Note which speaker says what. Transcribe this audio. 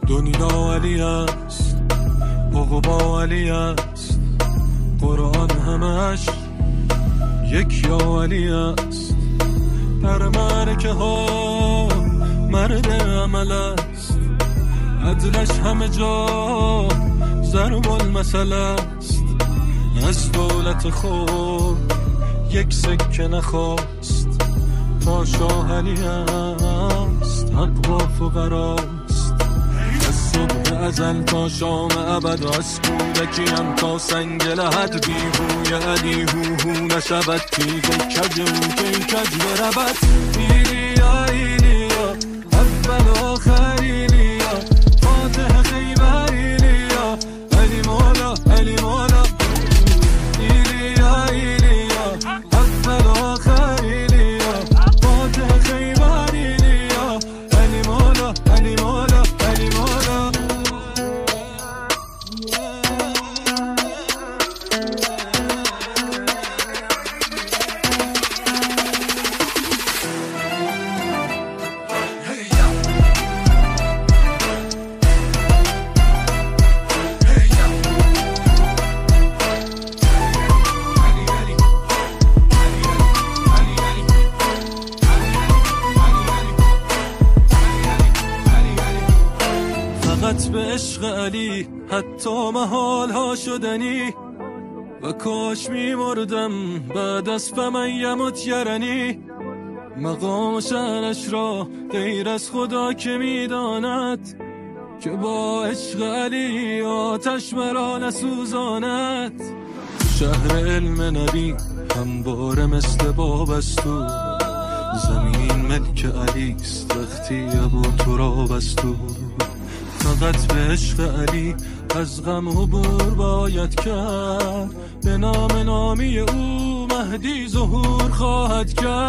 Speaker 1: دنیا علی است، عقبا علی است، قرآن همش یک یا علی است. در معرکه ها مرد عمل است، عدلش همه جا ضرب المثل است. از دولت خود یک سکه نخواست، تا شاه علی است، حق با فقراست. از صبح ازل تا شام ابد، از کودکیم تا سنگ لحد، بیهوی علی هو نشود تیغ کج او که کج برود. ایلیا ایلیا اول آخر ایلیا، فاتح خیبر ایلیا، علی مولا علی مولا. ایلیا ایلیا اول آخر ایلیا، فاتح خیبر ایلیا، علی مولا علی مولا علی مولا. فقط به عشق علی حتی محال ها شدنی، و کاش می مردم بعد از فمن یموت یرنی. مقام و شأنش را غیر از خدا که می داند، که با عشق علی آتش مرا نسوزاند. شهر علم نبی همواره مثل بابستو، زمین ملک علیست وقتی ابو تراب است. فقط به عشق علی از غم عبور باید کرد، به نام نامی او مهدی ظهور خواهد کرد.